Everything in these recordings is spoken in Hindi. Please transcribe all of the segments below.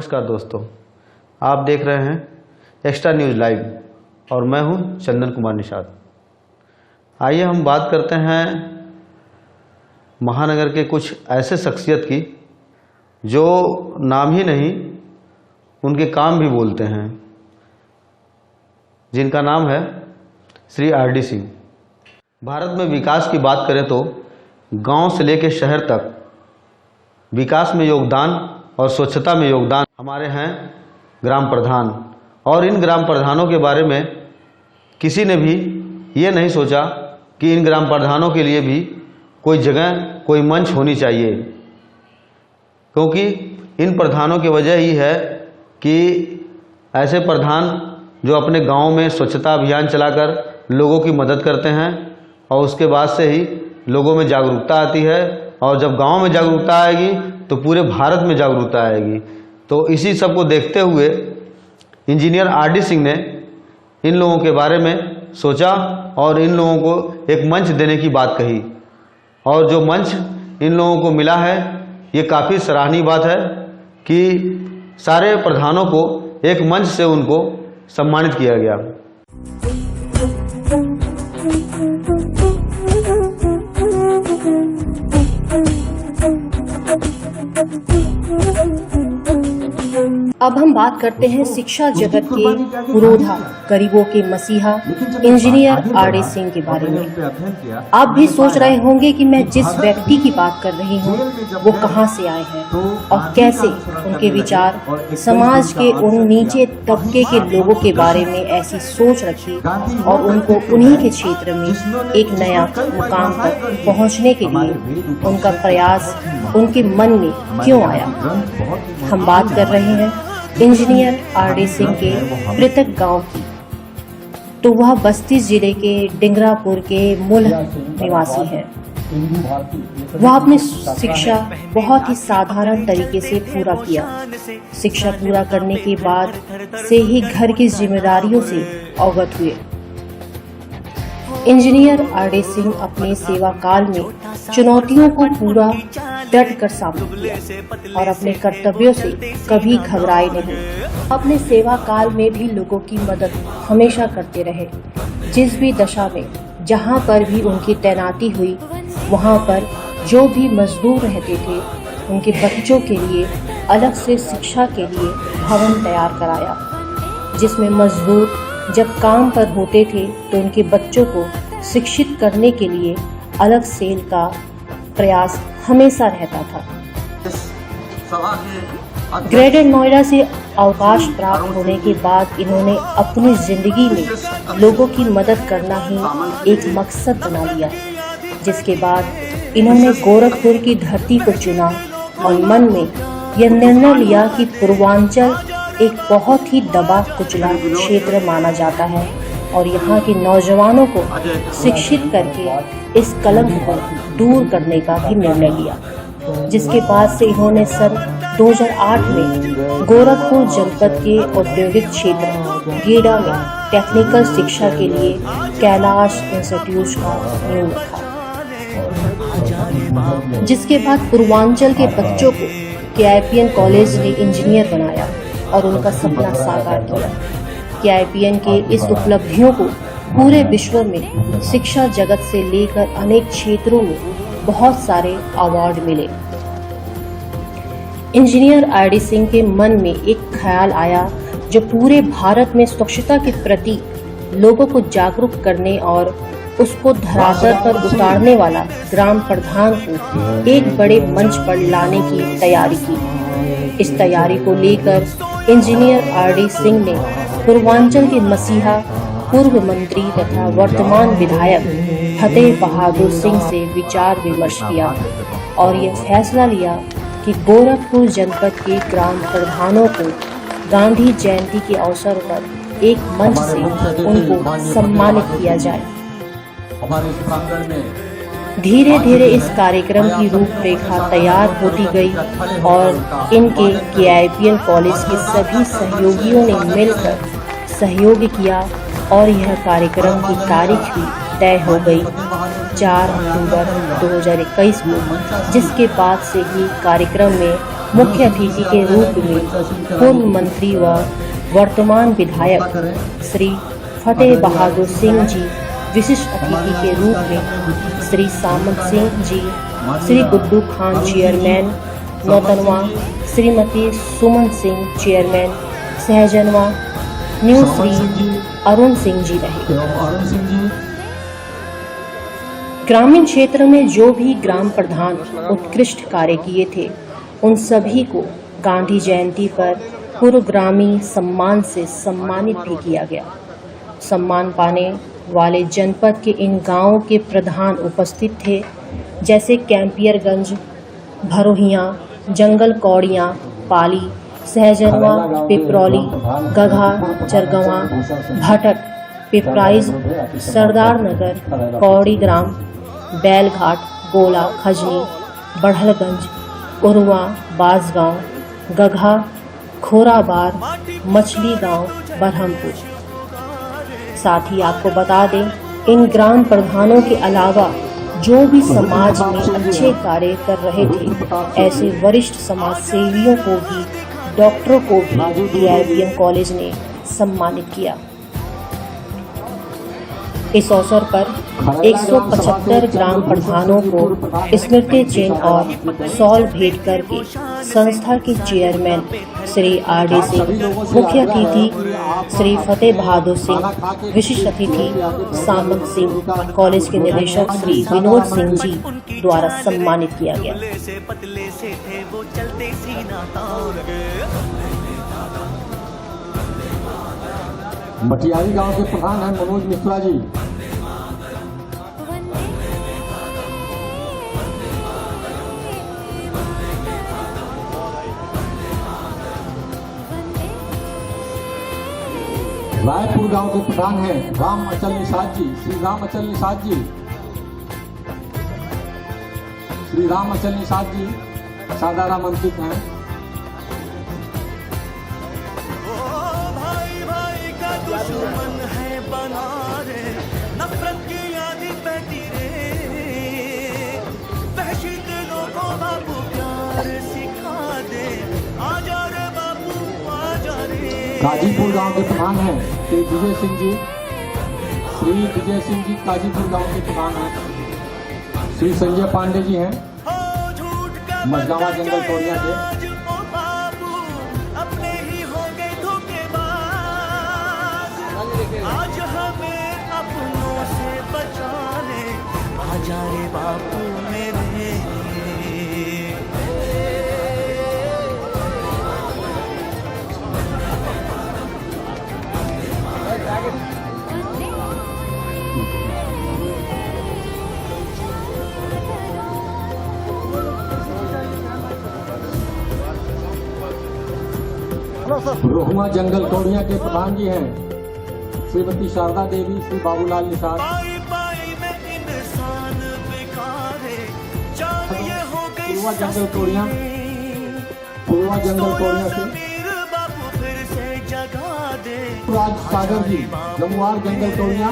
नमस्कार दोस्तों, आप देख रहे हैं एक्स्ट्रा न्यूज़ लाइव और मैं हूं चंदन कुमार निषाद। आइए हम बात करते हैं महानगर के कुछ ऐसे शख्सियत की जो नाम ही नहीं उनके काम भी बोलते हैं, जिनका नाम है श्री आर.डी. सिंह। भारत में विकास की बात करें तो गांव से लेकर शहर तक विकास में योगदान और स्वच्छता में योगदान हमारे हैं ग्राम प्रधान। और इन ग्राम प्रधानों के बारे में किसी ने भी ये नहीं सोचा कि इन ग्राम प्रधानों के लिए भी कोई जगह, कोई मंच होनी चाहिए, क्योंकि इन प्रधानों की वजह ही है कि ऐसे प्रधान जो अपने गांव में स्वच्छता अभियान चलाकर लोगों की मदद करते हैं और उसके बाद से ही लोगों में जागरूकता आती है, और जब गांव में जागरूकता आएगी तो पूरे भारत में जागरूकता आएगी। तो इसी सब को देखते हुए इंजीनियर आर.डी. सिंह ने इन लोगों के बारे में सोचा और इन लोगों को एक मंच देने की बात कही, और जो मंच इन लोगों को मिला है ये काफ़ी सराहनीय बात है कि सारे प्रधानों को एक मंच से उनको सम्मानित किया गया। अब हम बात करते हैं शिक्षा जगत के पुरोधा, गरीबों के मसीहा इंजीनियर आर.डी. सिंह के बारे में। आप भी सोच रहे होंगे कि मैं जिस व्यक्ति की बात कर रही हूँ वो कहाँ से आए हैं और कैसे उनके विचार समाज के उन नीचे तबके के लोगों के बारे में ऐसी सोच रखी और उनको उन्हीं के क्षेत्र में एक नया मुकाम तक पहुँचने के लिए उनका प्रयास उनके मन में क्यों आया। हम बात कर रहे हैं इंजीनियर आर.डी. सिंह के पृथक गांव की। तो वह बस्ती जिले के डिंगरापुर के मूल निवासी है। वह अपनी शिक्षा बहुत ही साधारण तरीके से पूरा किया। शिक्षा पूरा करने के बाद से ही घर की जिम्मेदारियों से अवगत हुए। Engineer RD. सिंह अपने सेवा काल में चुनौतियों को पूरा डट कर सामना किया और अपने कर्तव्यों से कभी घबराए नहीं। अपने सेवा काल में भी लोगों की मदद हमेशा करते रहे। जिस भी दशा में जहां पर भी उनकी तैनाती हुई वहां पर जो भी मजदूर रहते थे उनके बच्चों के लिए अलग से शिक्षा के लिए भवन तैयार कराया, जिसमें मजदूर जब काम पर होते थे तो उनके बच्चों को शिक्षित करने के लिए अलग सेल का प्रयास हमेशा रहता था। ग्रेटर नोएडा से अवकाश प्राप्त होने के बाद इन्होंने अपनी जिंदगी में लोगों की मदद करना ही एक मकसद बना लिया, जिसके बाद इन्होंने गोरखपुर की धरती को चुना और मन में यह निर्णय लिया कि पूर्वांचल एक बहुत ही दबा कुचला क्षेत्र माना जाता है और यहाँ के नौजवानों को शिक्षित करके इस कलंक को दूर करने का भी निर्णय लिया, जिसके बाद से इन्होंने सन 2008 में गोरखपुर जनपद के औद्योगिक क्षेत्र गीडा में टेक्निकल शिक्षा के लिए कैलाश इंस्टीट्यूट का नींव रखा, जिसके बाद पूर्वांचल के बच्चों को KIPN कॉलेज ने इंजीनियर बनाया और उनका सपना साकार किया। KIPN के इस उपलब्धियों को पूरे विश्व में शिक्षा जगत से लेकर अनेक क्षेत्रों में बहुत सारे अवार्ड मिले। Engineer RD. सिंह के मन में एक ख्याल आया जो पूरे भारत में स्वच्छता के प्रति लोगों को जागरूक करने और उसको धरातल पर उतारने वाला ग्राम प्रधान को एक बड़े मंच पर लाने की तैयारी की। इस तैयारी को लेकर इंजीनियर आर.डी. सिंह ने पूर्वांचल के मसीहा पूर्व मंत्री तथा वर्तमान विधायक फतेह बहादुर सिंह से विचार विमर्श किया और यह फैसला लिया कि गोरखपुर जनपद के ग्राम प्रधानों को गांधी जयंती के अवसर पर एक मंच से उनको सम्मानित किया जाए। धीरे धीरे इस कार्यक्रम की रूपरेखा तैयार होती गई और इनके KIPN कॉलेज के सभी सहयोगियों ने मिलकर सहयोग किया और यह कार्यक्रम की तारीख भी तय हो गई 4 अक्टूबर 2021 को, जिसके बाद से ही कार्यक्रम में मुख्य अतिथि के रूप में पूर्व मंत्री व वर्तमान विधायक श्री फतेह बहादुर सिंह जी, विशिष्ट अतिथि के रूप में श्री सामंत सिंह जी, श्री गुड्डू खान चेयरमैन नौतनवा, श्रीमती सुमन सिंह चेयरमैन सहजनवा, न्यू श्री अरुण सिंह जी रहे। ग्रामीण क्षेत्र में जो भी ग्राम प्रधान उत्कृष्ट कार्य किए थे, उन सभी को गांधी जयंती पर पूर्वग्रामी सम्मान से सम्मानित भी किया गया। सम्मान पाने वाले जनपद के इन गांवों के प्रधान उपस्थित थे, जैसे कैंपियरगंज, भरोहिया, जंगल कौड़ियाँ, पाली, सहजनवा, पिपरौली, गघा, चरगवा, भटक, पिपराइज, सरदार नगर, कौड़ी ग्राम, बैलघाट, गोला, खजनी, बढ़लगंज, उरवा, बाजगांव, गघा, खोराबार, मछली गांव, बरहमपुर। साथ ही आपको बता दें, इन ग्राम प्रधानों के अलावा जो भी समाज में अच्छे कार्य कर रहे थे, ऐसे वरिष्ठ समाज सेवियों को भी, डॉक्टरों को भी DIPM कॉलेज ने सम्मानित किया। इस अवसर पर 175 ग्राम प्रधानों को स्मृति चिन्ह और शॉल भेंट करके संस्था के चेयरमैन श्री RD सिंह, मुख्य अतिथि श्री फतेह बहादुर सिंह, विशिष्ट अतिथि सामंत सिंह, कॉलेज के निदेशक श्री विनोद सिंह जी द्वारा सम्मानित किया गया। मटियारी गांव के प्रधान हैं मनोज मिश्रा जी। रायपुर गांव के प्रधान हैं राम अचल निषाद जी, श्री राम अचल निषाद जी। श्री राम अचल निषाद जी सादाराम अंकित हैं। दुश्मन है बना रे, नफरत की आदि बहती रे, वहशी दिलों को बापू प्यार सिखा दे, आजा रे बापू आजा रे। काजीपुर गांव के प्रधान हैं श्री विजय सिंह जी। श्री विजय सिंह जी काजीपुर गांव के प्रधान हैं। श्री संजय पांडे जी हैं मझगावा जंगल कोरिया के। आज हमें अपनों से बचा ले, आजा रे बापू मेरे। रोहुआ जंगल कौड़िया के प्रधान जी हैं श्रीमती शारदा देवी, श्री बाबूलाल निषाद। पूर्वा जंगल कौड़िया, पूर्वा जंगल कौड़िया से राज सागर जी, जमुआर जंगल कौड़िया।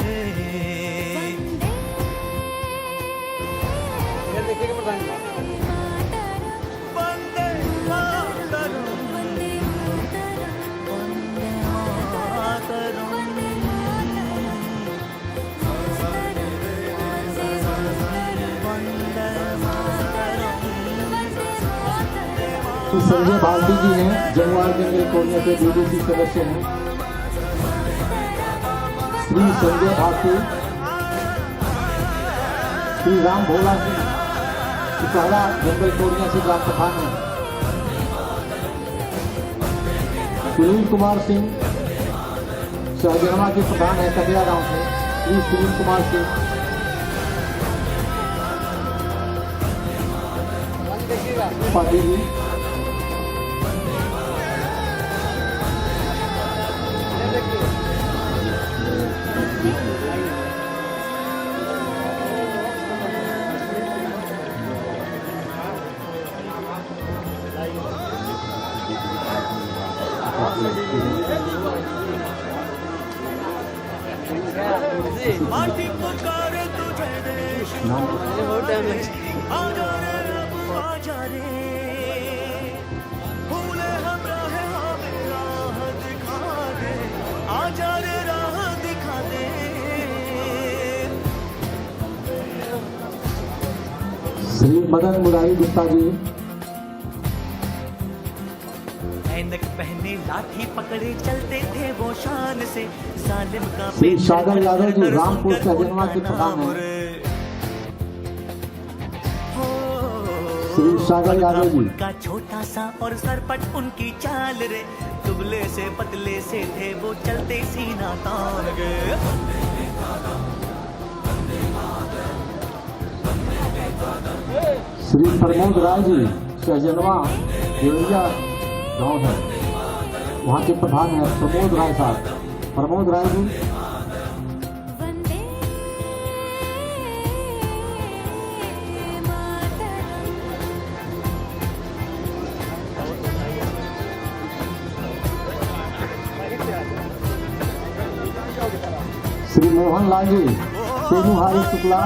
संजय भारती जी हैं जमुआर जंगल कौड़िया के BBC सदस्य हैं। श्री संजय भारती, श्री राम भोला सिंह पहला जंगल कौड़िया से ग्राम प्रधान हैं। सुनील कुमार सिंह सहजनवा के प्रधान है कटिया गांव से। श्री सुनील कुमार सिंह। पाटिल जी, माटी पुकारे तुझे देश, आजा रे आजा रे। श्री मदन मुरारी गुप्ता जी, ऐनक पहने लाठी पकड़े चलते थे वो शान से, जालिम का श्री सागर यादव जी रामपुर सहजनवा के प्रधान हैं। श्री सागर यादव जी, उनका छोटा सा और सरपट उनकी चाल रे, दुबले से पतले से थे वो चलते सीना तान गे। श्री प्रमोद राय जी सहजनवा देवरिया गांव है, वहाँ के प्रधान है प्रमोद राय साहब। प्रमोद राय जी, श्री मोहन लाल जी तेनुहारी शुक्ला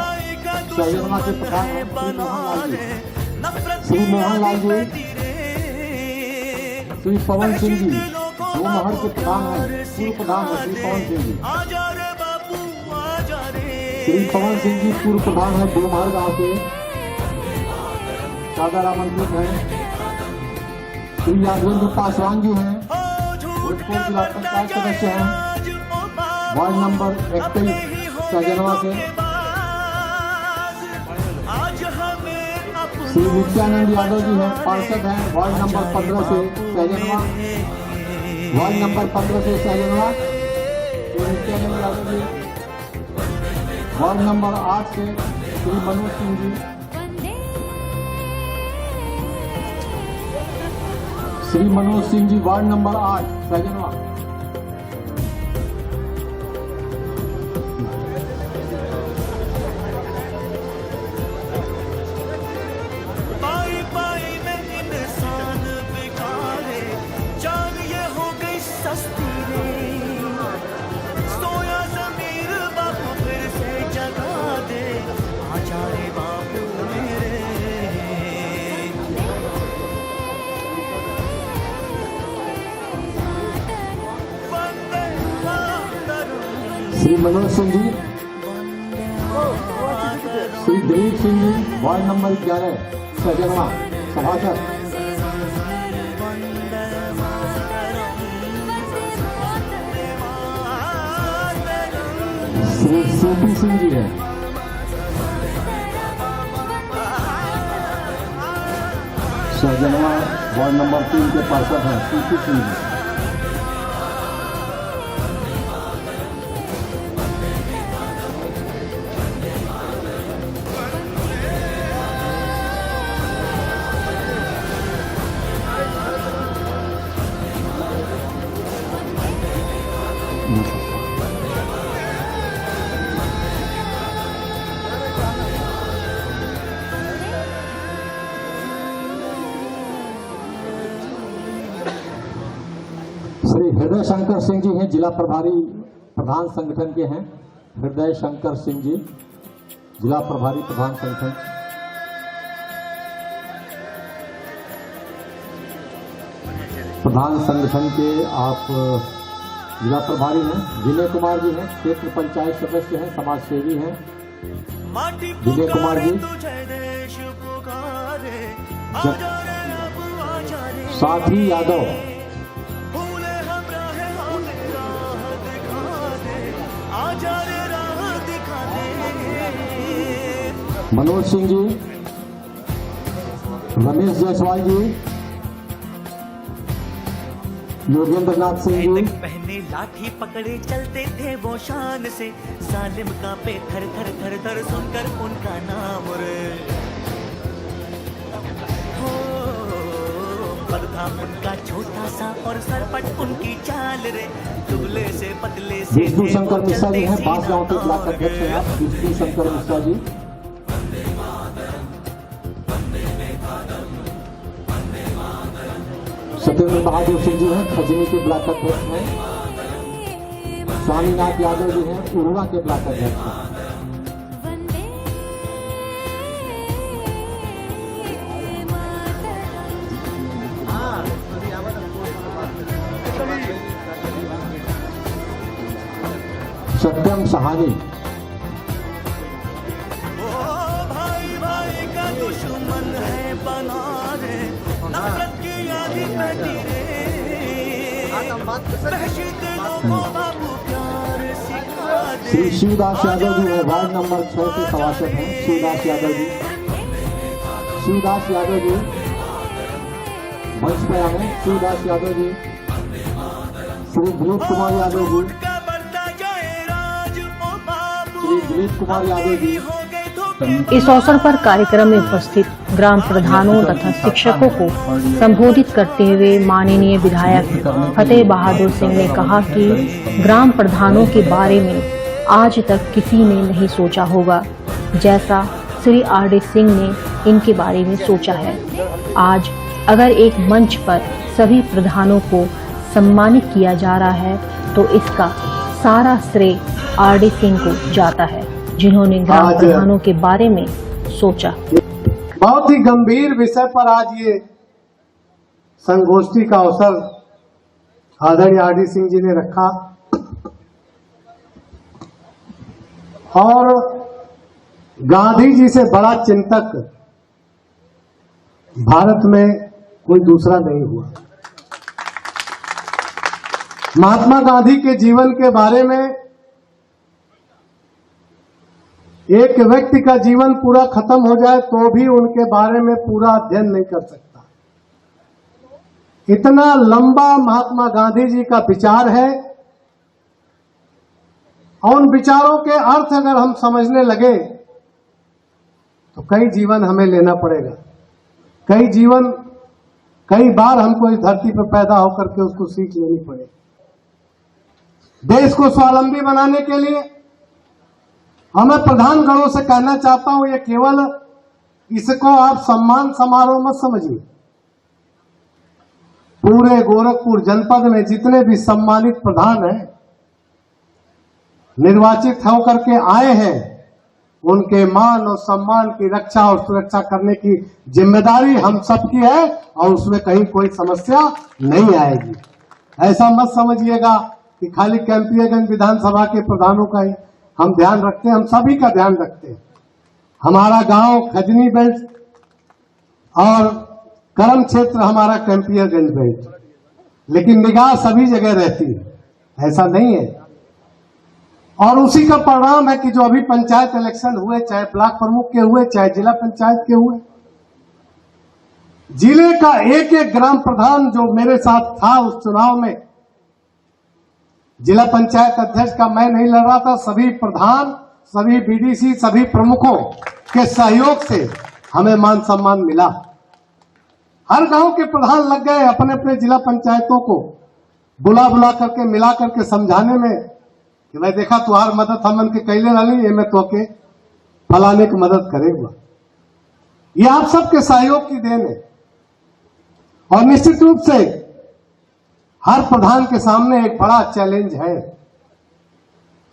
सहजनवा के प्रधान है श्री मोहन लाल जी। श्री पवन सिंह जी दोमहर के प्रधान है, पूर्व प्रधान है श्री पवन सिंह जी। श्री पवन सिंह जी पूर्व प्रधान है दोमहर गांव के, सादर आमंत्रित हैं। श्री यादवेंद्र पासवान जी हैं, भोजपुर जिला पंचायत सदस्य हैं, वार्ड नंबर 21 सहजनवा से। श्री नित्यानंद यादव जी हैं, पार्षद हैं, वार्ड नंबर 15 से सहजनवा, वार्ड नंबर 15 से सहजनवा। श्री नित्यानंद यादव जी, वार्ड नंबर 8 से Shri Manoj Singh ji, Shri Manoj Singh ji ward number 8 Sahjanwa. Shri Manoj Singh ji, Shri Dilip Singh ji ward number 11 Sahjanwa सभासद। श्री सीपी सिंह जी हैं, सहजनवा वार्ड नंबर 3 के पार्षद हैं सीपी सिंह जी। श्री हृदय शंकर सिंह जी हैं, जिला प्रभारी प्रधान संगठन के हैं। हृदय शंकर सिंह जी जिला प्रभारी प्रधान संगठन। प्रधान संगठन के आप जिला प्रभारी हैं। विनय कुमार जी हैं, क्षेत्र पंचायत सदस्य हैं, समाज सेवी हैं विनय कुमार जी। साथी यादव, मनोज सिंह जी, रमेश जायसवाल जी, योगेंद्र नाथ सिंह जी। पहने लाठी पकड़े चलते थे वो शान से, जालिम कांपे थर थर थर थर सुनकर उनका नाम रे। हो पग था उनका छोटा सा और सरपट उनकी चाल रे, दुबले से पतले से विष्णु शंकर मिश्रा जी हैं, बांस गांव के ब्लॉक अध्यक्ष हैं आप, विष्णु शंकर मिश्रा जी। सत्येंद्र बहादुर सिंह जी हैं, खजनी के ब्लॉक अध्यक्ष हैं। स्वामीनाथ यादव जी हैं, उरुआ के ब्लॉक अध्यक्ष हैं। सत्यम सहानी, भाई भाई का दुश्मन श्री शिवदास यादव जी है, वार्ड नंबर 6 के सभासद हैं। शिवदास यादव जी, शिवदास यादव जी मंच पर आए। शिवदास यादव जी, श्री दिलीप कुमार यादव जी, श्री दिलीप कुमार यादव जी। इस अवसर पर कार्यक्रम में उपस्थित ग्राम प्रधानों तथा शिक्षकों को संबोधित करते हुए माननीय विधायक फतेह बहादुर सिंह ने कहा कि ग्राम प्रधानों के बारे में आज तक किसी ने नहीं सोचा होगा जैसा श्री आर.डी. सिंह ने इनके बारे में सोचा है। आज अगर एक मंच पर सभी प्रधानों को सम्मानित किया जा रहा है तो इसका सारा श्रेय आर.डी. सिंह को जाता है, जिन्होंने ग्राम प्रधानों के बारे में सोचा। बहुत ही गंभीर विषय पर आज ये संगोष्ठी का अवसर आदरणीय आर.डी. सिंह जी ने रखा और गांधी जी से बड़ा चिंतक भारत में कोई दूसरा नहीं हुआ। महात्मा गांधी के जीवन के बारे में एक व्यक्ति का जीवन पूरा खत्म हो जाए तो भी उनके बारे में पूरा अध्ययन नहीं कर सकता। इतना लंबा महात्मा गांधी जी का विचार है और उन विचारों के अर्थ अगर हम समझने लगे तो कई जीवन हमें लेना पड़ेगा। कई बार हमको इस धरती पर पैदा होकर के उसको सीख लेनी पड़ेगी। देश को स्वावलंबी बनाने के लिए मैं प्रधानगणों से कहना चाहता हूं, ये केवल इसको आप सम्मान समारोह मत समझिए। पूरे गोरखपुर जनपद में जितने भी सम्मानित प्रधान हैं, निर्वाचित होकर के आए हैं, उनके मान और सम्मान की रक्षा और सुरक्षा करने की जिम्मेदारी हम सबकी है और उसमें कहीं कोई समस्या नहीं आएगी। ऐसा मत समझिएगा कि खाली कैंपियरगंज विधानसभा के प्रधानों का ही हम ध्यान रखते हैं, हम सभी का ध्यान रखते हैं। हमारा गांव खजनी बेल्ट और करम क्षेत्र हमारा कैंपियरगंज बेल्ट, लेकिन निगाह सभी जगह रहती है, ऐसा नहीं है। और उसी का परिणाम है कि जो अभी पंचायत इलेक्शन हुए, चाहे ब्लॉक प्रमुख के हुए, चाहे जिला पंचायत के हुए, जिले का एक एक ग्राम प्रधान जो मेरे साथ था उस चुनाव में, जिला पंचायत अध्यक्ष का मैं नहीं लड़ रहा था, सभी प्रधान, सभी बीडीसी, सभी प्रमुखों के सहयोग से हमें मान सम्मान मिला। हर गांव के प्रधान लग गए अपने अपने जिला पंचायतों को बुला करके मिला करके समझाने में कि मैं देखा तुहार मदद हमन के कैले रही, ये मैं तो के फलाने की मदद करेगा। ये आप सबके सहयोग की देन है और निश्चित रूप से हर प्रधान के सामने एक बड़ा चैलेंज है,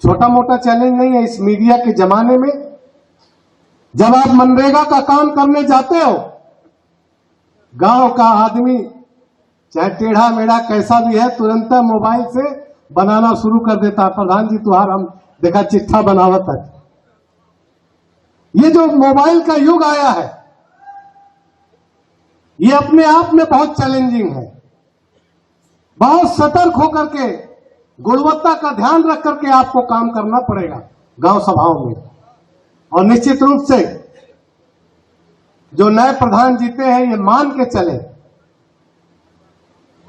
छोटा मोटा चैलेंज नहीं है। इस मीडिया के जमाने में जब आप मनरेगा का काम करने जाते हो, गांव का आदमी चाहे टेढ़ा मेढ़ा कैसा भी है, तुरंत मोबाइल से बनाना शुरू कर देता है, प्रधान जी तुहार हम देखा चिट्ठा बनावत है। ये जो मोबाइल का युग आया है, ये अपने आप में बहुत चैलेंजिंग है। बहुत सतर्क होकर के गुणवत्ता का ध्यान रख करके आपको काम करना पड़ेगा गांव सभाओं में। और निश्चित रूप से जो नए प्रधान जीते हैं, ये मान के चले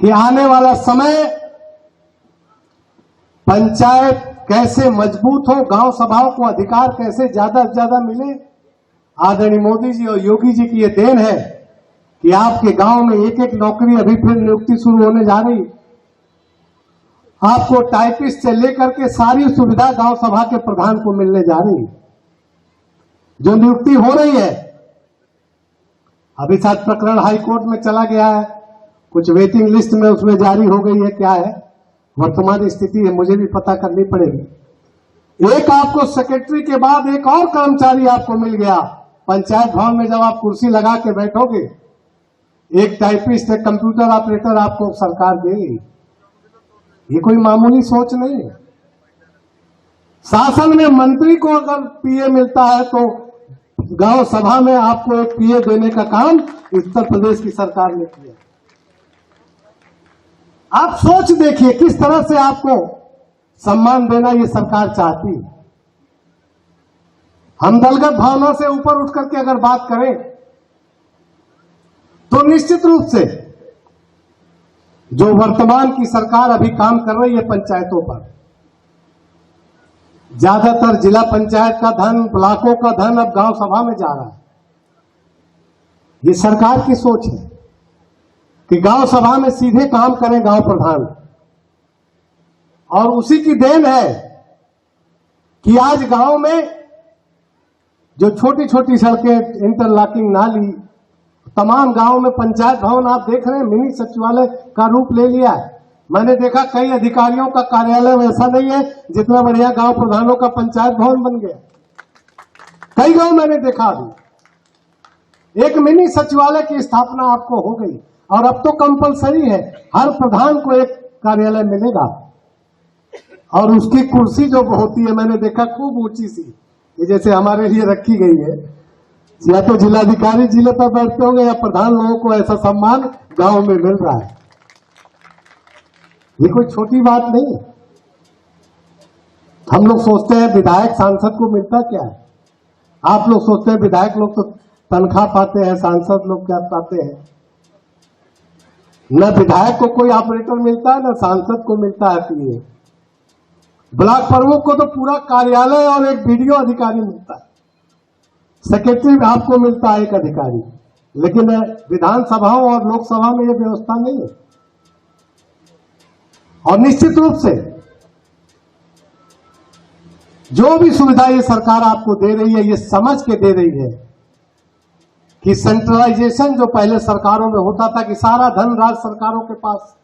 कि आने वाला समय पंचायत कैसे मजबूत हो, गांव सभाओं को अधिकार कैसे ज्यादा से ज्यादा मिले। आदरणीय मोदी जी और योगी जी की ये देन है कि आपके गांव में एक एक नौकरी अभी फिर नियुक्ति शुरू होने जा रही। आपको टाइपिस्ट से लेकर के सारी सुविधा गांव सभा के प्रधान को मिलने जा रही है। जो नियुक्ति हो रही है, अभी साथ प्रकरण हाई कोर्ट में चला गया है, कुछ वेटिंग लिस्ट में उसमें जारी हो गई है, क्या है वर्तमान स्थिति है मुझे भी पता करनी पड़ेगी। एक आपको सेक्रेटरी के बाद एक और कर्मचारी आपको मिल गया। पंचायत भवन में जब आप कुर्सी लगा के बैठोगे, एक टाइपिस्ट, एक कंप्यूटर ऑपरेटर आपको सरकार देगी। ये कोई मामूली सोच नहीं है। शासन में मंत्री को अगर पीए मिलता है तो गांव सभा में आपको एक पीए देने का काम उत्तर प्रदेश की सरकार ने किया। आप सोच देखिए किस तरह से आपको सम्मान देना ये सरकार चाहती है। हम दलगत भावना से ऊपर उठ करके अगर बात करें तो निश्चित रूप से जो वर्तमान की सरकार अभी काम कर रही है पंचायतों पर, ज्यादातर जिला पंचायत का धन, ब्लॉकों का धन अब गांव सभा में जा रहा है। ये सरकार की सोच है कि गांव सभा में सीधे काम करें गांव प्रधान, और उसी की देन है कि आज गांव में जो छोटी छोटी सड़कें, इंटरलॉकिंग नाली, तमाम गांव में पंचायत भवन आप देख रहे हैं मिनी सचिवालय का रूप ले लिया है। मैंने देखा कई अधिकारियों का कार्यालय वैसा नहीं है जितना बढ़िया गांव प्रधानों का पंचायत भवन बन गया। कई गांव मैंने देखा अभी एक मिनी सचिवालय की स्थापना आपको हो गई, और अब तो कंपलसरी है, हर प्रधान को एक कार्यालय मिलेगा, और उसकी कुर्सी जो होती है मैंने देखा खूब ऊंची सी, ये जैसे हमारे लिए रखी गई है। या तो जिलाधिकारी जिले पर बैठते होंगे या प्रधान लोगों को ऐसा सम्मान गांव में मिल रहा है। ये कोई छोटी बात नहीं है। हम लोग सोचते हैं विधायक सांसद को मिलता क्या है, आप लोग सोचते हैं विधायक लोग तो तनख्वाह पाते हैं, सांसद लोग क्या पाते हैं। न विधायक को कोई ऑपरेटर मिलता है न सांसद को मिलता है पीए। ब्लॉक प्रमुख को तो पूरा कार्यालय और एक वीडियो अधिकारी मिलता है, सेक्रेटरी आपको मिलता है एक अधिकारी, लेकिन विधानसभाओं और लोकसभा में यह व्यवस्था नहीं है। और निश्चित रूप से जो भी सुविधा ये सरकार आपको दे रही है, ये समझ के दे रही है कि सेंट्रलाइजेशन जो पहले सरकारों में होता था कि सारा धन राज्य सरकारों के पास,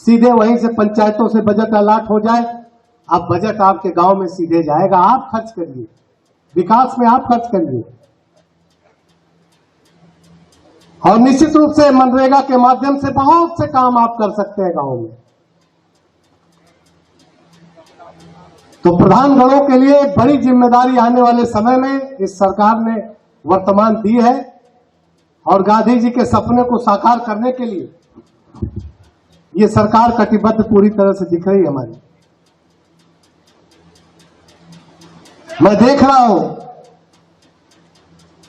सीधे वहीं से पंचायतों से बजट अलॉट हो जाए, अब बजट आपके गांव में सीधे जाएगा, आप खर्च करिए, विकास में आप खर्च करिए। और निश्चित रूप से मनरेगा के माध्यम से बहुत से काम आप कर सकते हैं गांव में। तो प्रधान गणों के लिए एक बड़ी जिम्मेदारी आने वाले समय में इस सरकार ने वर्तमान दी है, और गांधी जी के सपने को साकार करने के लिए ये सरकार कटिबद्ध पूरी तरह से दिख रही है हमारी। मैं देख रहा हूं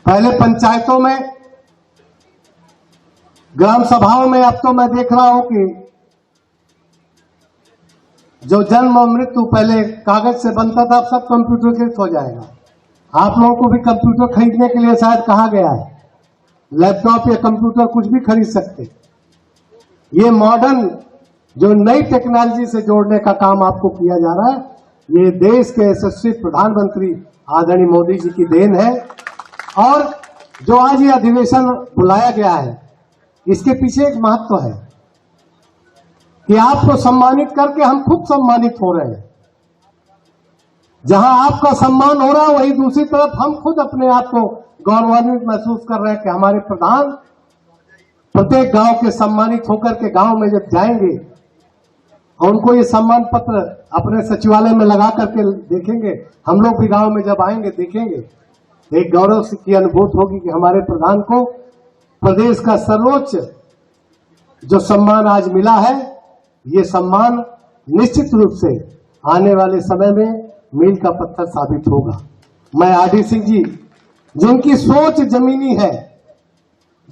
पहले पंचायतों में, ग्राम सभाओं में, अब तो मैं देख रहा हूं कि जो जन्म और मृत्यु पहले कागज से बनता था अब सब कंप्यूटरीकृत हो जाएगा। आप लोगों को भी कंप्यूटर खरीदने के लिए शायद कहा गया है, लैपटॉप या कंप्यूटर कुछ भी खरीद सकते। ये मॉडर्न जो नई टेक्नोलॉजी से जोड़ने का काम आपको किया जा रहा है, ये देश के यशस्वी प्रधानमंत्री आदरणीय मोदी जी की देन है। और जो आज ये अधिवेशन बुलाया गया है, इसके पीछे एक महत्व है कि आपको सम्मानित करके हम खुद सम्मानित हो रहे हैं। जहां आपका सम्मान हो रहा है, वहीं दूसरी तरफ हम खुद अपने आप को गौरवान्वित महसूस कर रहे हैं कि हमारे प्रधान प्रत्येक गांव के सम्मानित होकर के गांव में जब जाएंगे और उनको ये सम्मान पत्र अपने सचिवालय में लगा करके देखेंगे, हम लोग भी गांव में जब आएंगे देखेंगे, एक गौरव की अनुभूति होगी कि हमारे प्रधान को प्रदेश का सर्वोच्च जो सम्मान आज मिला है, ये सम्मान निश्चित रूप से आने वाले समय में मील का पत्थर साबित होगा। मैं आरडी सिंह जी, जिनकी सोच जमीनी है,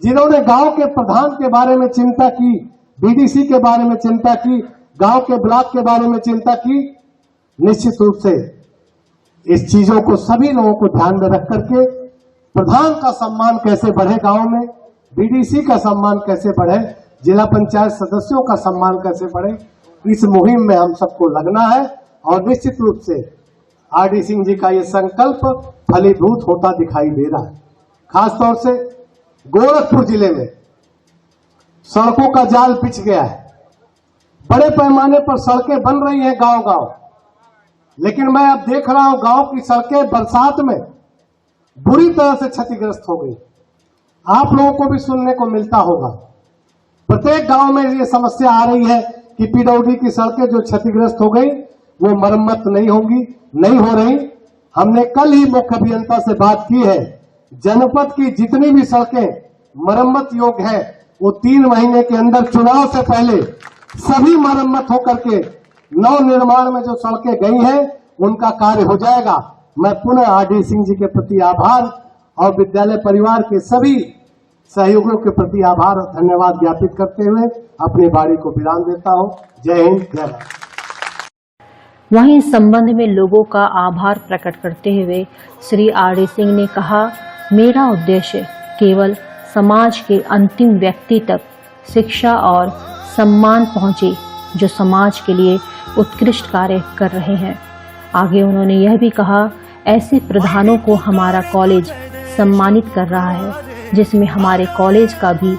जिन्होंने गांव के प्रधान के बारे में चिंता की, बीडीसी के बारे में चिंता की, गांव के ब्लॉक के बारे में चिंता की, निश्चित रूप से इस चीजों को सभी लोगों को ध्यान में रख करके प्रधान का सम्मान कैसे बढ़े गांव में, बीडीसी का सम्मान कैसे बढ़े, जिला पंचायत सदस्यों का सम्मान कैसे बढ़े, इस मुहिम में हम सबको लगना है। और निश्चित रूप से आरडी सिंह जी का ये संकल्प फलीभूत होता दिखाई दे रहा है। खासतौर से गोरखपुर जिले में सड़कों का जाल बिछ गया है, बड़े पैमाने पर सड़कें बन रही हैं गांव गांव, लेकिन मैं अब देख रहा हूं गांव की सड़कें बरसात में बुरी तरह से क्षतिग्रस्त हो गई। आप लोगों को भी सुनने को मिलता होगा, प्रत्येक गांव में ये समस्या आ रही है कि पीडब्ल्यूडी की सड़कें जो क्षतिग्रस्त हो गई वो मरम्मत नहीं होगी, नहीं हो रही। हमने कल ही मुख्य अभियंता से बात की है, जनपद की जितनी भी सड़कें मरम्मत योग्य है वो 3 महीने के अंदर चुनाव से पहले सभी मरम्मत होकर के नव निर्माण में जो सड़कें गई हैं उनका कार्य हो जाएगा। मैं पुनः आरडी सिंह जी के प्रति आभार और विद्यालय परिवार के सभी सहयोगियों के प्रति आभार और धन्यवाद ज्ञापित करते हुए अपनी बारी को विराम देता हूं। जय हिंद, जय भारत। वहीं इस संबंध में लोगों का आभार प्रकट करते हुए श्री आरडी सिंह ने कहा, मेरा उद्देश्य केवल समाज के अंतिम व्यक्ति तक शिक्षा और सम्मान पहुंचे जो समाज के लिए उत्कृष्ट कार्य कर रहे हैं। आगे उन्होंने यह भी कहा, ऐसे प्रधानों को हमारा कॉलेज सम्मानित कर रहा है जिसमें हमारे कॉलेज का भी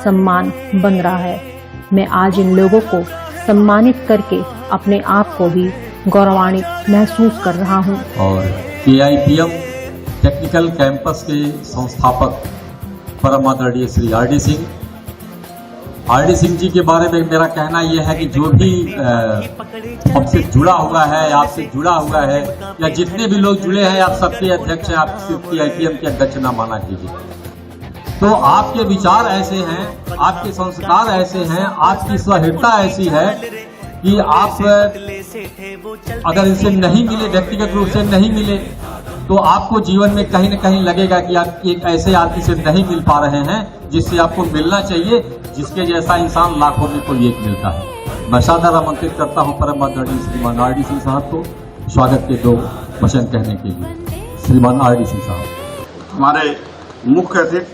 सम्मान बन रहा है। मैं आज इन लोगों को सम्मानित करके अपने आप को भी गौरवान्वित महसूस कर रहा हूं। और KIPM टेक्निकल कैंपस के संस्थापक परम आदरणीय श्री आरडी सिंह जी के बारे में मेरा कहना यह है कि जो भी हमसे जुड़ा हुआ है, आपसे जुड़ा हुआ है, या जितने भी लोग जुड़े हैं, आप सबके अध्यक्ष हैं, आप सिर्फ KIPM के अध्यक्ष ना माना कीजिए। तो आपके विचार ऐसे हैं, आपके संस्कार ऐसे हैं, आपकी सहृदयता ऐसी है कि आप अगर इनसे नहीं मिले, व्यक्तिगत रूप से नहीं मिले, तो आपको जीवन में कहीं न कहीं लगेगा कि आप एक ऐसे आदमी से नहीं मिल पा रहे हैं जिससे आपको मिलना चाहिए, जिसके जैसा इंसान लाखों में कोई एक मिलता है। मैं सादर आमंत्रित करता हूं परम आदरणीय श्रीमान आरडी सिंह साहब को स्वागत के 2 वचन कहने के लिए। श्रीमान आरडी सिंह साहब। हमारे मुख्य अतिथि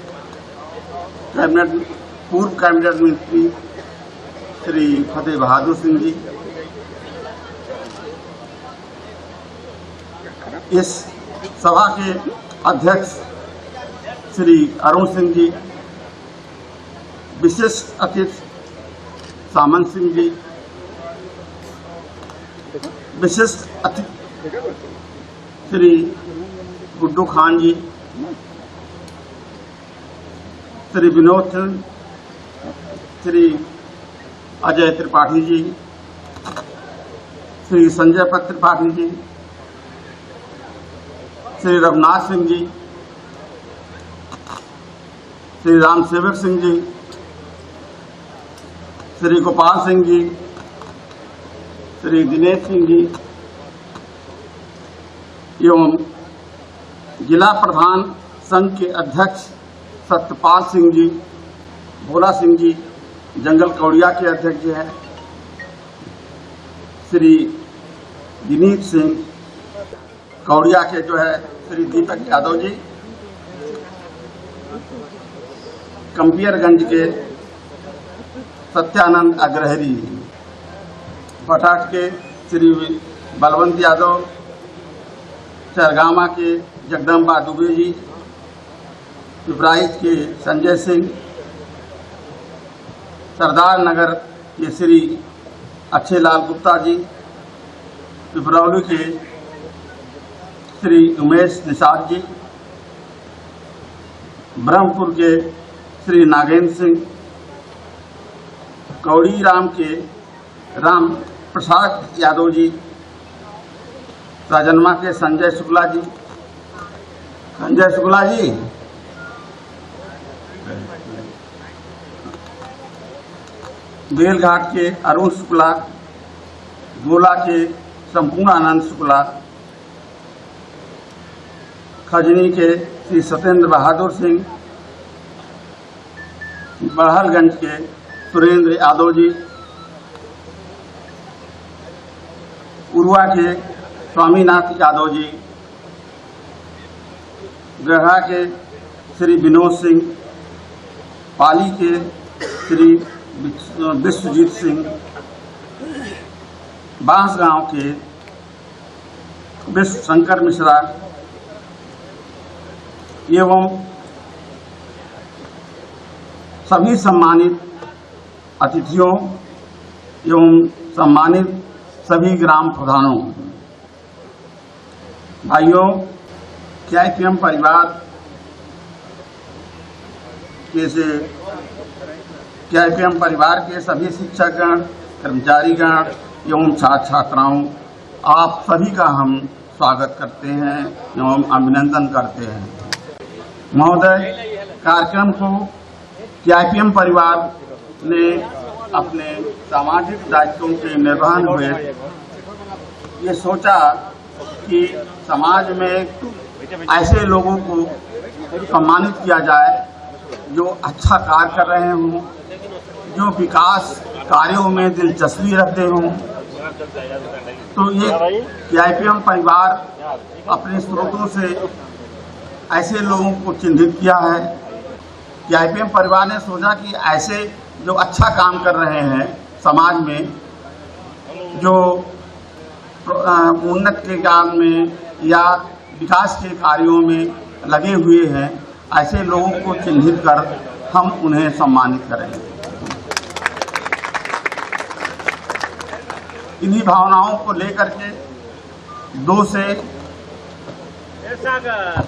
पूर्व कैबिनेट मंत्री श्री फतेह बहादुर सिंह जी, इस सभा के अध्यक्ष श्री अरुण सिंह जी, विशिष्ट अतिथि सामंत सिंह जी, विशिष्ट अतिथि श्री गुड्डू खान जी, श्री विनोद सिंह, श्री अजय त्रिपाठी जी, श्री संजय पत त्रिपाठी जी, श्री रघुनाथ सिंह जी, श्री राम सेवक सिंह जी, श्री गोपाल सिंह जी, श्री दिनेश सिंह जी एवं जिला प्रधान संघ के अध्यक्ष सत्यपाल सिंह जी, भोला सिंह जी, जंगल कौड़िया के अध्यक्ष हैं, श्री दिनीत सिंह, कौड़िया के जो है श्री दीपक यादव जी, कंपियरगंज के सत्यानंद अग्रहरी, पटाख के श्री बलवंत यादव, चरगामा के जगदम्बा दुबे जी, पिपराइच के संजय सिंह, सरदार नगर के श्री अक्षय लाल गुप्ता जी, पिपरौली के श्री उमेश निषाद जी, ब्रह्मपुर के श्री नागेंद्र सिंह, कौड़ी राम के राम प्रसाद यादव जी, राजन्मा के संजय शुक्ला जी, बेलघाट के अरुण शुक्ला, गोला के संपूर्ण आनंद शुक्ला, खजनी के श्री सत्येंद्र बहादुर सिंह, बड़हलगंज के सुरेंद्र यादव जी, उरुआ के स्वामीनाथ यादव जी, गढ़ा के श्री विनोद सिंह, पाली के श्री विश्वजीत सिंह, बांसगांव के विश्व शंकर मिश्रा एवं सभी सम्मानित अतिथियों एवं सम्मानित सभी ग्राम प्रधानों, भाइयों, KIPM परिवार KIPM परिवार के सभी शिक्षकगण, कर्मचारीगण एवं छात्र छात्राओं, आप सभी का हम स्वागत करते हैं एवं अभिनंदन करते हैं। महोदय, कार्यक्रम को KIPM परिवार ने अपने सामाजिक दायित्वों के निर्वहन हुए ये सोचा कि समाज में ऐसे लोगों को सम्मानित किया जाए जो अच्छा कार्य कर रहे हों, जो विकास कार्यों में दिलचस्पी रखते हों। तो ये सीआईपीएम परिवार अपने स्रोतों से ऐसे लोगों को चिन्हित किया है। सीआईपीएम परिवार ने सोचा कि ऐसे जो अच्छा काम कर रहे हैं समाज में, जो उन्नत के काम में या विकास के कार्यों में लगे हुए हैं, ऐसे लोगों को चिन्हित कर हम उन्हें सम्मानित करेंगे। इन्हीं भावनाओं को लेकर के 2 से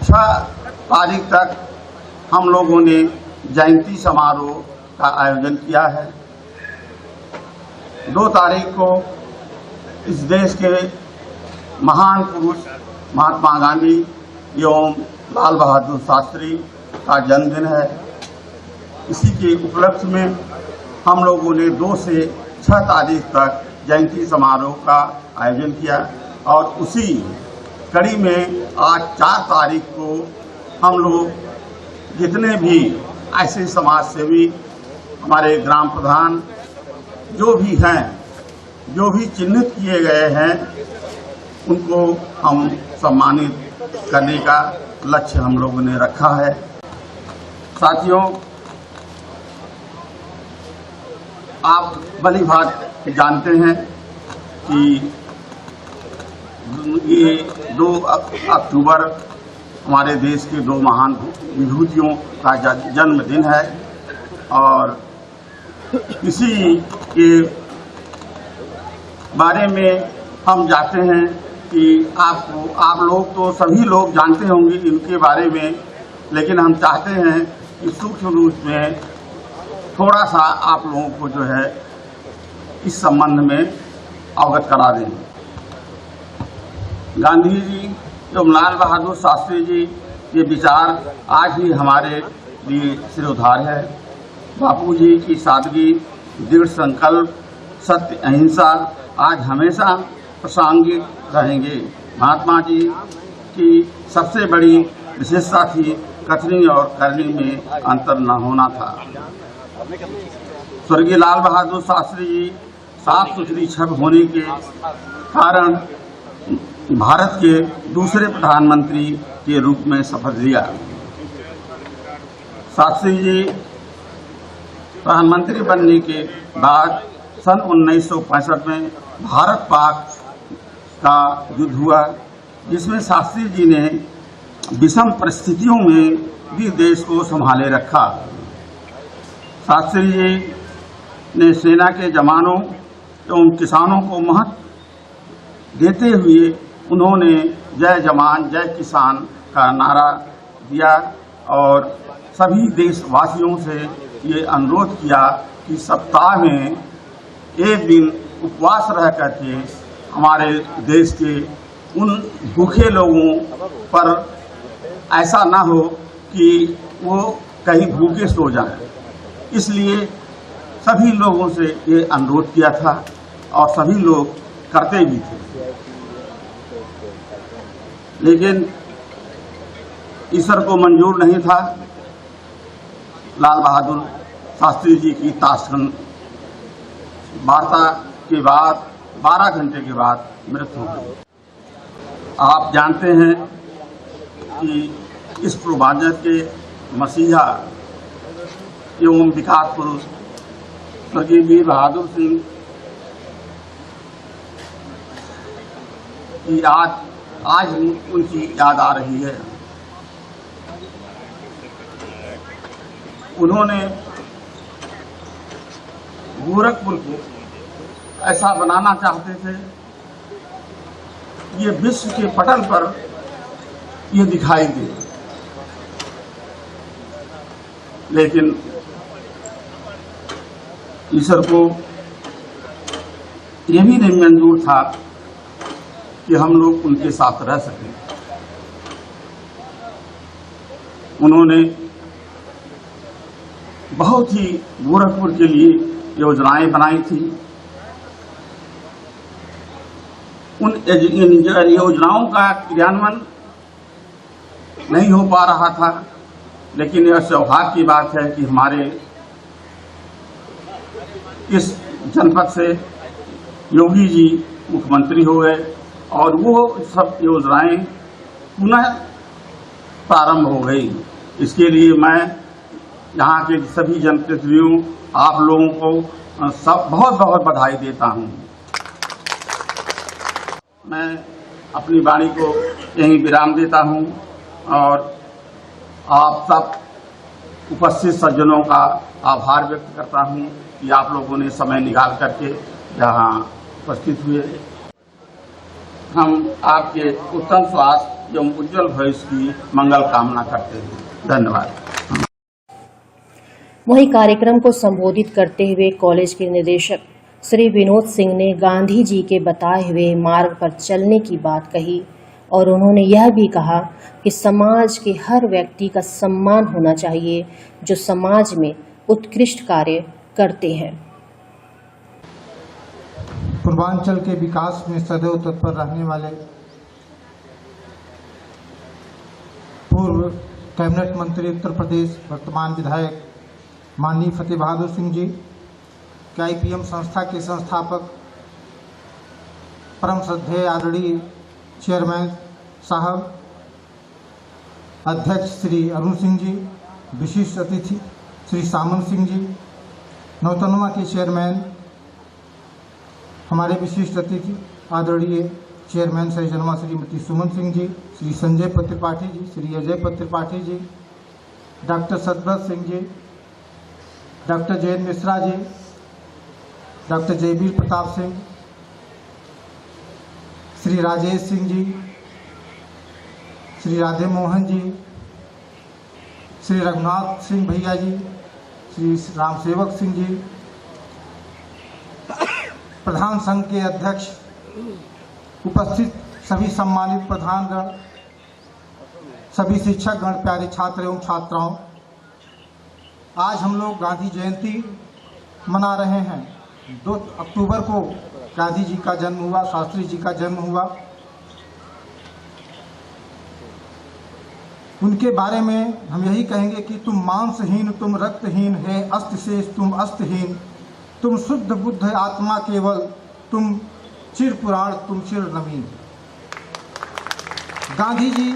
6 तारीख तक हम लोगों ने जयंती समारोह का आयोजन किया है। 2 तारीख को इस देश के महान पुरुष महात्मा गांधी एवं लाल बहादुर शास्त्री का जन्मदिन है। इसी के उपलक्ष्य में हम लोगों ने 2 से 6 तारीख तक जयंती समारोह का आयोजन किया और उसी कड़ी में आज 4 तारीख को हम लोग जितने भी ऐसे समाज सेवी, हमारे ग्राम प्रधान जो भी हैं, जो भी चिन्हित किए गए हैं, उनको हम सम्मानित करने का लक्ष्य हम लोगों ने रखा है। साथियों, आप भली भांति जानते हैं कि ये 2 अक्टूबर हमारे देश के 2 महान विभूतियों का जन्मदिन है और इसी के बारे में हम जानते हैं कि आप लोग तो सभी लोग जानते होंगे इनके बारे में, लेकिन हम चाहते हैं कि सूक्ष्म रूप में थोड़ा सा आप लोगों को जो है इस संबंध में अवगत करा दें। गांधी जी एवं लाल बहादुर शास्त्री जी ये विचार आज भी हमारे लिए सिरोधार है। बापू जी की सादगी, दृढ़ संकल्प, सत्य, अहिंसा आज हमेशा प्रासंगिक रहेंगे। महात्मा जी की सबसे बड़ी विशेषता थी कथनी और करनी में अंतर न होना था। स्वर्गीय लाल बहादुर शास्त्री जी साफ सुथरी छवि होने के कारण भारत के दूसरे प्रधानमंत्री के रूप में शपथ लिया। शास्त्री जी प्रधानमंत्री बनने के बाद सन 1965 में भारत पाक का युद्ध हुआ, जिसमें शास्त्री जी ने विषम परिस्थितियों में भी देश को संभाले रखा। शास्त्री जी ने सेना के जवानों एवं किसानों को महत्व देते हुए उन्होंने जय जवान जय किसान का नारा दिया और सभी देशवासियों से ये अनुरोध किया कि सप्ताह में एक दिन उपवास रह करके हमारे देश के उन भूखे लोगों पर ऐसा ना हो कि वो कहीं भूखे सो जाएं। इसलिए सभी लोगों से ये अनुरोध किया था और सभी लोग करते भी थे, लेकिन ईश्वर को मंजूर नहीं था। लाल बहादुर शास्त्री जी की ताशकंद वार्ता के बाद 12 घंटे के बाद मृत्यु हो गई। आप जानते हैं कि इस पूर्वांचल के मसीहा एवं विकास पुरुष स्वर्गीय वीर बहादुर सिंह की आज उनकी याद आ रही है। उन्होंने गोरखपुर को ऐसा बनाना चाहते थे, ये विश्व के पटल पर ये दिखाई दे, लेकिन ईश्वर को यह भी नहीं मंजूर था कि हम लोग उनके साथ रह सकें। उन्होंने बहुत ही गोरखपुर के लिए योजनाएं बनाई थी, इन योजनाओं का क्रियान्वयन नहीं हो पा रहा था। लेकिन यह सौभाग्य की बात है कि हमारे इस जनपद से योगी जी मुख्यमंत्री हो गए और वो सब योजनाएं पुनः प्रारंभ हो गई। इसके लिए मैं यहाँ के सभी जनप्रतिनिधियों, आप लोगों को सब बहुत बहुत बधाई देता हूँ। मैं अपनी वाणी को यहीं विराम देता हूँ और आप सब उपस्थित सज्जनों का आभार व्यक्त करता हूँ कि आप लोगों ने समय निकाल करके यहाँ उपस्थित हुए। हम आपके उत्तम स्वास्थ्य एवं उज्जवल भविष्य की मंगल कामना करते हैं। धन्यवाद। वहीं कार्यक्रम को संबोधित करते हुए कॉलेज के निदेशक श्री विनोद सिंह ने गांधी जी के बताए हुए मार्ग पर चलने की बात कही और उन्होंने यह भी कहा कि समाज के हर व्यक्ति का सम्मान होना चाहिए जो समाज में उत्कृष्ट कार्य करते हैं। पूर्वांचल के विकास में सदैव तत्पर रहने वाले पूर्व कैबिनेट मंत्री उत्तर प्रदेश, वर्तमान विधायक माननीय फतेह बहादुर सिंह जी, IPM संस्था के संस्थापक परम श्रद्धेय आदरणीय चेयरमैन साहब, अध्यक्ष श्री अरुण सिंह जी, विशिष्ट अतिथि श्री सामंत सिंह जी, नौतनवा के चेयरमैन हमारे विशिष्ट अतिथि आदरणीय चेयरमैन सहिजनवा श्रीमती सुमन सिंह जी, श्री संजय त्रिपाठी जी, श्री अजय त्रिपाठी जी, डॉक्टर सतव्रत सिंह जी, डॉक्टर जयन मिश्रा जी, डॉक्टर जयवीर प्रताप सिंह, श्री राजेश सिंह जी, श्री राधे मोहन जी, श्री रघुनाथ सिंह भैया जी, श्री रामसेवक सिंह जी, प्रधान संघ के अध्यक्ष, उपस्थित सभी सम्मानित प्रधानगण, सभी शिक्षकगण, प्यारे छात्र एवं छात्राओं, आज हम लोग गांधी जयंती मना रहे हैं। 2 अक्टूबर को गांधी जी का जन्म हुआ, शास्त्री जी का जन्म हुआ। उनके बारे में हम यही कहेंगे कि तुम मांसहीन, तुम रक्तहीन है, अस्त शेष तुम अस्तहीन, तुम शुद्ध बुद्ध आत्मा केवल, तुम चिर पुराण, तुम चिर नवीन। गांधी जी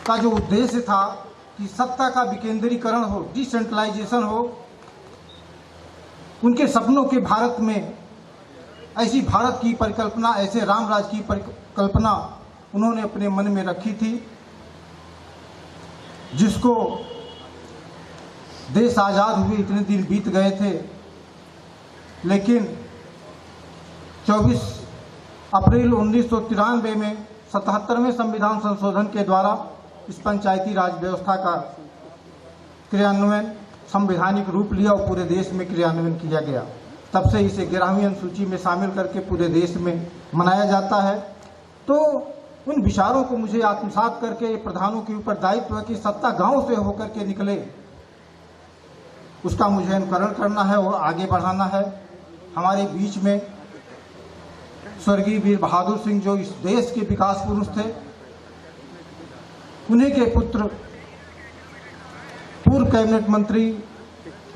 का जो उद्देश्य था कि सत्ता का विकेंद्रीकरण हो, डिसेंट्रलाइजेशन हो, उनके सपनों के भारत में ऐसी भारत की परिकल्पना, ऐसे रामराज की परिकल्पना उन्होंने अपने मन में रखी थी, जिसको देश आज़ाद हुए इतने दिन बीत गए थे, लेकिन 24 अप्रैल 1993 में 77वें संविधान संशोधन के द्वारा इस पंचायती राज व्यवस्था का क्रियान्वयन संवैधानिक रूप लिया और पूरे देश में क्रियान्वयन किया गया। तब से इसे 11वीं अनुसूची में शामिल करके पूरे देश में मनाया जाता है। तो उन विचारों को मुझे आत्मसात करके प्रधानों के ऊपर दायित्व है कि सत्ता गांव से होकर के निकले, उसका मुझे अनुकरण करना है और आगे बढ़ाना है। हमारे बीच में स्वर्गीय वीर बहादुर सिंह जो इस देश के विकास पुरुष थे, उन्हीं के पुत्र पूर्व कैबिनेट मंत्री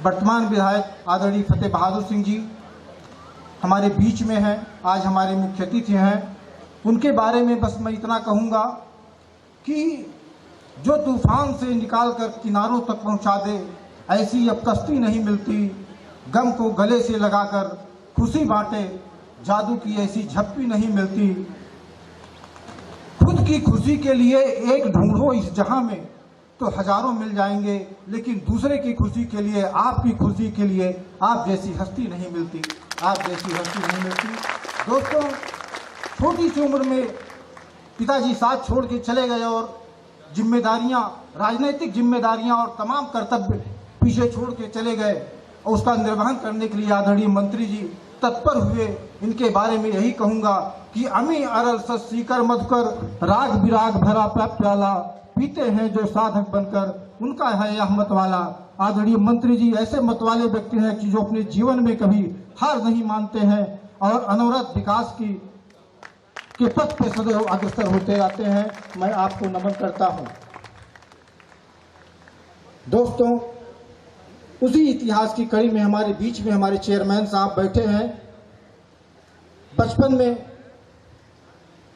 वर्तमान विधायक आदरणीय फतेह बहादुर सिंह जी हमारे बीच में हैं, आज हमारे मुख्य अतिथि हैं। उनके बारे में बस मैं इतना कहूँगा कि जो तूफान से निकाल कर किनारों तक पहुँचा दे, ऐसी अब कश्ती नहीं मिलती, गम को गले से लगाकर खुशी बांटे, जादू की ऐसी झप्पी नहीं मिलती। खुद की खुशी के लिए एक ढूंढो इस जहां में तो हजारों मिल जाएंगे, लेकिन दूसरे की खुशी के लिए, आपकी खुशी के लिए आप जैसी हस्ती नहीं मिलती, आप जैसी हस्ती नहीं मिलती। दोस्तों, छोटी सी उम्र में पिताजी साथ छोड़ के चले गए और जिम्मेदारियां, राजनीतिक जिम्मेदारियां और तमाम कर्तव्य पीछे छोड़ के चले गए और उसका निर्वहन करने के लिए आदरणीय मंत्री जी तत्पर हुए। इनके बारे में यही कहूंगा कि अमी अरल सत सीकर मधुकर, राग विराग भरा प्याला, पीते हैं जो साधक बनकर, उनका है यह मत वाला। आदरणीय मंत्री जी ऐसे मतवाले व्यक्ति हैं कि जो अपने जीवन में कभी हार नहीं मानते हैं और अनवरत विकास के पथ पे सदैव अग्रसर होते रहते हैं। मैं आपको नमन करता हूं। दोस्तों, उसी इतिहास की कड़ी में हमारे बीच में हमारे चेयरमैन साहब बैठे हैं। बचपन में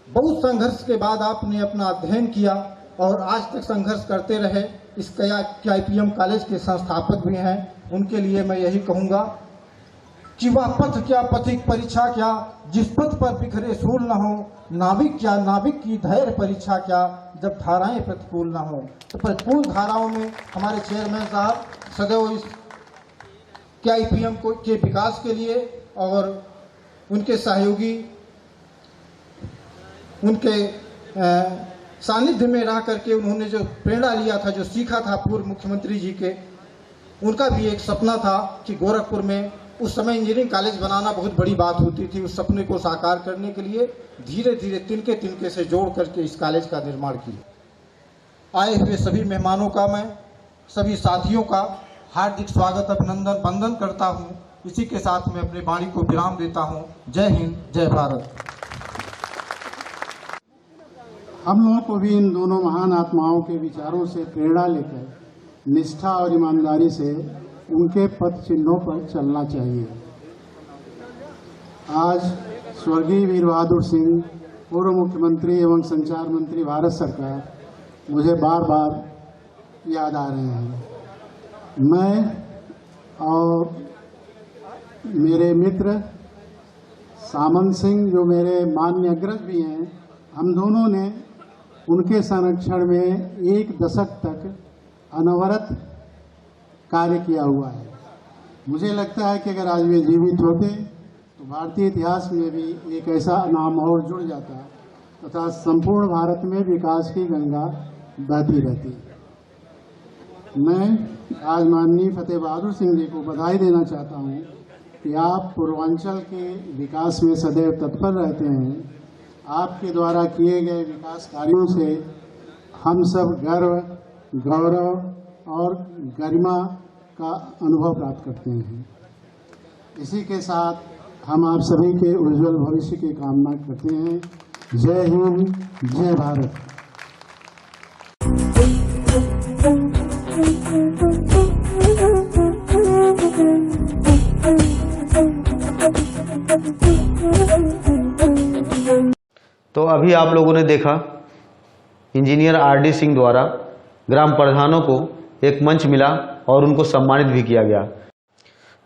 बहुत संघर्ष के बाद आपने अपना अध्ययन किया और आज तक संघर्ष करते रहे। इस KIPM कॉलेज के संस्थापक भी हैं। उनके लिए मैं यही कहूँगा कि वह पथ क्या, पथिक परीक्षा क्या, जिस पथ पर बिखरे सूल न हो, नाविक क्या, नाविक की धैर्य परीक्षा क्या, जब धाराएं प्रतिकूल न हो। तो प्रतिकूल धाराओं में हमारे चेयरमैन साहब सदैव इस KIPM के विकास के लिए और उनके सहयोगी उनके सानिध्य में रह करके उन्होंने जो प्रेरणा लिया था, जो सीखा था पूर्व मुख्यमंत्री जी के, उनका भी एक सपना था कि गोरखपुर में उस समय इंजीनियरिंग कॉलेज बनाना बहुत बड़ी बात होती थी। उस सपने को साकार करने के लिए धीरे धीरे तिनके तिनके से जोड़ करके इस कॉलेज का निर्माण किया। आए हुए सभी मेहमानों का, मैं सभी साथियों का हार्दिक स्वागत, अभिनंदन, वंदन करता हूँ। इसी के साथ मैं अपनी वाणी को विराम देता हूँ। जय हिंद, जय भारत। हम लोगों को भी इन दोनों महान आत्माओं के विचारों से प्रेरणा लेकर निष्ठा और ईमानदारी से उनके पथ चिन्हों पर चलना चाहिए। आज स्वर्गीय वीर बहादुर सिंह, पूर्व मुख्यमंत्री एवं संचार मंत्री भारत सरकार, मुझे बार बार याद आ रहे हैं। मैं और मेरे मित्र सामंत सिंह, जो मेरे मान्य अग्रज भी हैं, हम दोनों ने उनके संरक्षण में 1 दशक तक अनवरत कार्य किया हुआ है। मुझे लगता है कि अगर आज वे जीवित होते तो भारतीय इतिहास में भी एक ऐसा नाम और जुड़ जाता तथा संपूर्ण भारत में विकास की गंगा बहती रहती। मैं आज माननीय फतेह बहादुर सिंह जी को बधाई देना चाहता हूं कि आप पूर्वांचल के विकास में सदैव तत्पर रहते हैं। आपके द्वारा किए गए विकास कार्यों से हम सब गर्व, गौरव और गरिमा का अनुभव प्राप्त करते हैं। इसी के साथ हम आप सभी के उज्जवल भविष्य की कामना करते हैं। जय हिंद, जय भारत। तो अभी आप लोगों ने देखा इंजीनियर RD सिंह द्वारा ग्राम प्रधानों को एक मंच मिला और उनको सम्मानित भी किया गया।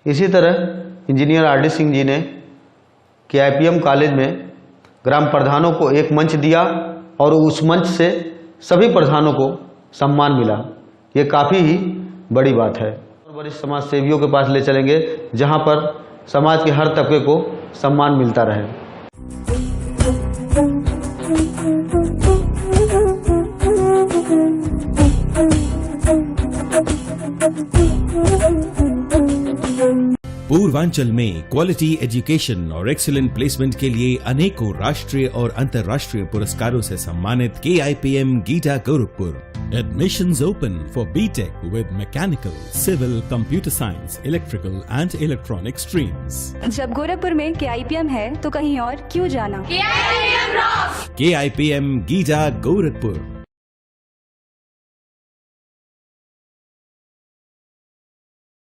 इसी तरह इंजीनियर RD सिंह जी ने KIPM कॉलेज में ग्राम प्रधानों को एक मंच दिया और उस मंच से सभी प्रधानों को सम्मान मिला। ये काफ़ी ही बड़ी बात है। और वरिष्ठ समाज सेवियों के पास ले चलेंगे जहाँ पर समाज के हर तबके को सम्मान मिलता रहे। पूर्वांचल में क्वालिटी एजुकेशन और एक्सीलेंट प्लेसमेंट के लिए अनेकों राष्ट्रीय और अंतर्राष्ट्रीय पुरस्कारों से सम्मानित KIPM गीटा Gorakhpur. Admissions open for BTech with mechanical, civil, computer science, electrical and electronic streams. जब गोरखपुर में KIPM है तो कहीं और क्यों जाना। KIPM गीटा गोरखपुर।